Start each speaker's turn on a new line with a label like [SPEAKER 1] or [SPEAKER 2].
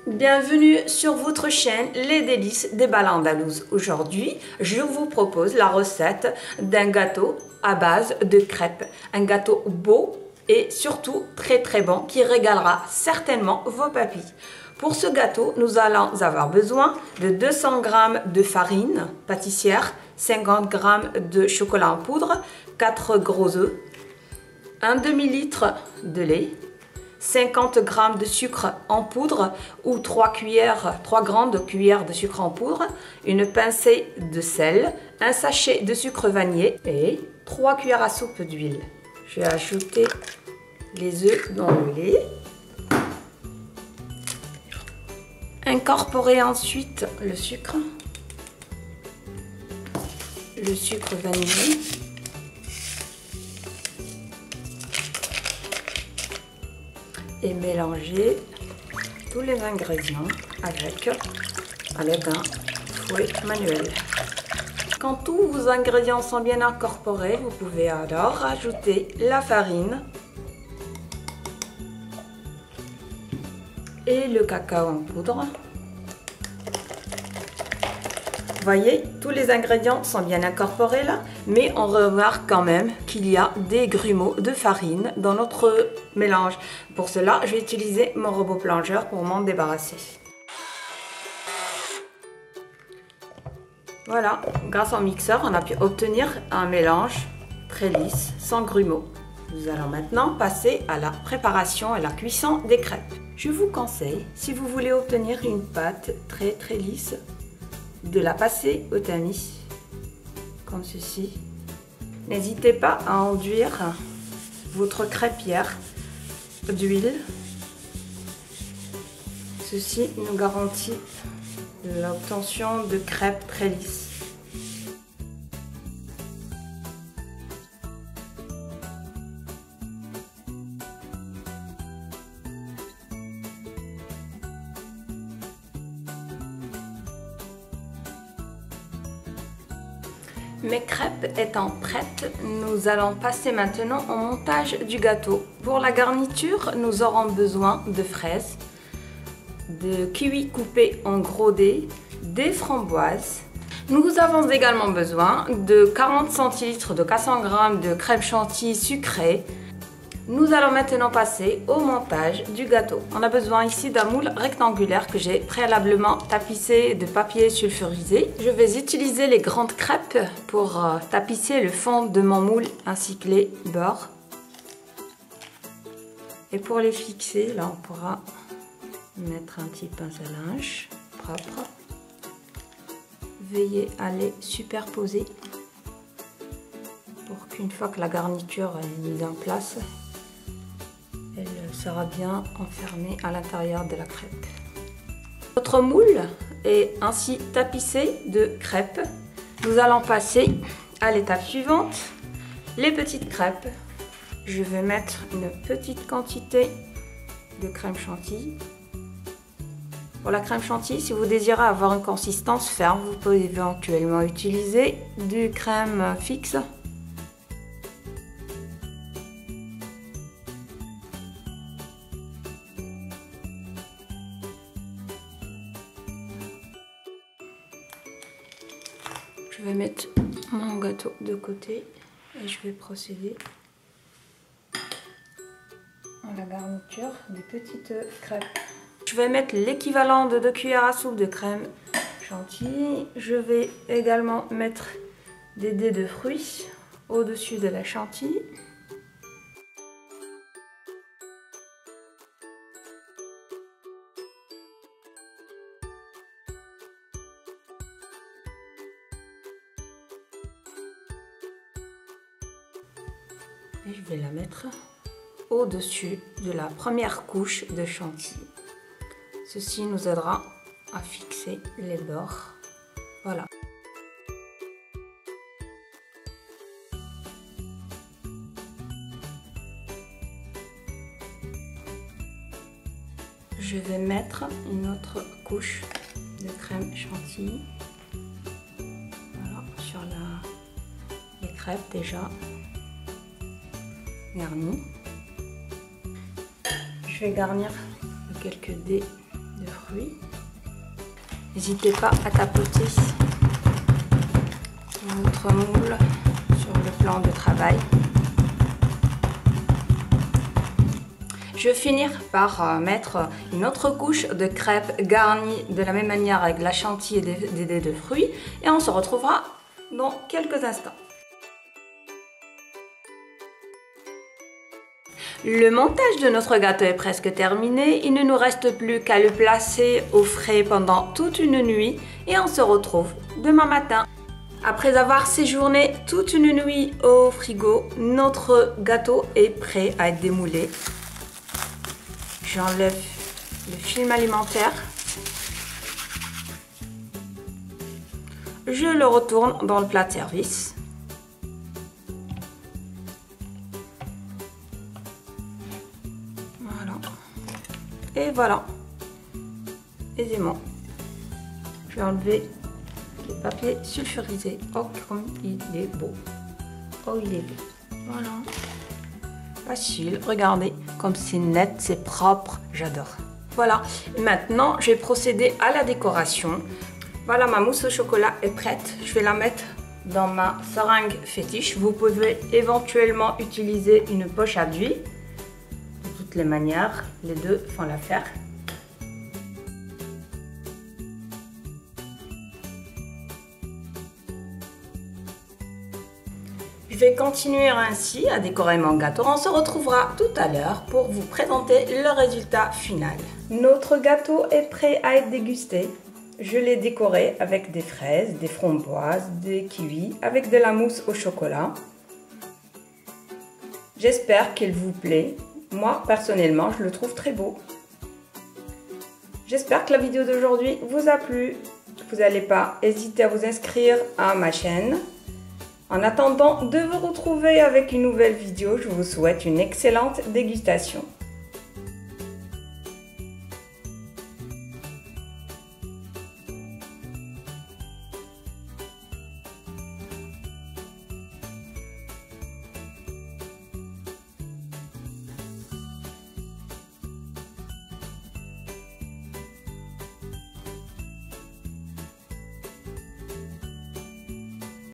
[SPEAKER 1] Bienvenue sur votre chaîne Les Délices des Bal Andalouses. Aujourd'hui, je vous propose la recette d'un gâteau à base de crêpes. Un gâteau beau et surtout très bon qui régalera certainement vos papilles. Pour ce gâteau, nous allons avoir besoin de 200 g de farine pâtissière, 50 g de chocolat en poudre, 4 gros œufs, un demi-litre de lait, 50 g de sucre en poudre ou 3 grandes cuillères de sucre en poudre, une pincée de sel, un sachet de sucre vanillé et 3 cuillères à soupe d'huile. Je vais ajouter les œufs dans le lait. Incorporer ensuite le sucre vanillé. Et mélanger tous les ingrédients à l'aide d'un fouet manuel. Quand tous vos ingrédients sont bien incorporés, vous pouvez alors ajouter la farine et le cacao en poudre. Vous voyez, tous les ingrédients sont bien incorporés là, mais on remarque quand même qu'il y a des grumeaux de farine dans notre mélange. Pour cela, je vais utiliser mon robot plongeur pour m'en débarrasser. Voilà, grâce au mixeur, on a pu obtenir un mélange très lisse, sans grumeaux. Nous allons maintenant passer à la préparation et la cuisson des crêpes. Je vous conseille, si vous voulez obtenir une pâte très lisse, de la passer au tamis, comme ceci. N'hésitez pas à enduire votre crêpière d'huile. Ceci nous garantit l'obtention de crêpes très lisses. Mes crêpes étant prêtes, nous allons passer maintenant au montage du gâteau. Pour la garniture, nous aurons besoin de fraises, de kiwis coupés en gros dés, des framboises. Nous avons également besoin de 40 centilitres de 400 g de crème chantilly sucrée. Nous allons maintenant passer au montage du gâteau. On a besoin ici d'un moule rectangulaire que j'ai préalablement tapissé de papier sulfurisé. Je vais utiliser les grandes crêpes pour tapisser le fond de mon moule ainsi que les bords. Et pour les fixer, là on pourra mettre un petit pince à linge propre. Veillez à les superposer pour qu'une fois que la garniture est mise en place, elle sera bien enfermée à l'intérieur de la crêpe. Notre moule est ainsi tapissé de crêpes. Nous allons passer à l'étape suivante, les petites crêpes. Je vais mettre une petite quantité de crème chantilly. Pour la crème chantilly, si vous désirez avoir une consistance ferme, vous pouvez éventuellement utiliser du crème fixe. Je vais mettre mon gâteau de côté et je vais procéder à la garniture des petites crêpes. Je vais mettre l'équivalent de 2 cuillères à soupe de crème chantilly. Je vais également mettre des dés de fruits au-dessus de la chantilly. Et je vais la mettre au-dessus de la première couche de chantilly. Ceci nous aidera à fixer les bords. Voilà. Je vais mettre une autre couche de crème chantilly. Voilà, sur les crêpes déjà garnies. Je vais garnir de quelques dés de fruits. fruits. N'hésitez pas à tapoter votre moule sur le plan de travail. Je vais finir par mettre une autre couche de crêpes garnie de la même manière avec la chantilly et des dés de fruits. Et on se retrouvera dans quelques instants. Le montage de notre gâteau est presque terminé. Il ne nous reste plus qu'à le placer au frais pendant toute une nuit. Et on se retrouve demain matin. Après avoir séjourné toute une nuit au frigo, notre gâteau est prêt à être démoulé. J'enlève le film alimentaire. Je le retourne dans le plat de service. Voilà. Et voilà. Aisément. Je vais enlever le papier sulfurisé. Oh, comme il est beau. Oh, il est beau. Voilà. Facile, regardez comme c'est net, c'est propre, j'adore. Voilà, maintenant je vais procéder à la décoration. Voilà, ma mousse au chocolat est prête. Je vais la mettre dans ma seringue fétiche. Vous pouvez éventuellement utiliser une poche à buis. De toutes les manières, les deux font l'affaire. Je vais continuer ainsi à décorer mon gâteau. On se retrouvera tout à l'heure pour vous présenter le résultat final. Notre gâteau est prêt à être dégusté. Je l'ai décoré avec des fraises, des framboises, des kiwis, avec de la mousse au chocolat. J'espère qu'il vous plaît. Moi, personnellement, je le trouve très beau. J'espère que la vidéo d'aujourd'hui vous a plu. Vous n'allez pas hésiter à vous inscrire à ma chaîne. En attendant de vous retrouver avec une nouvelle vidéo, je vous souhaite une excellente dégustation.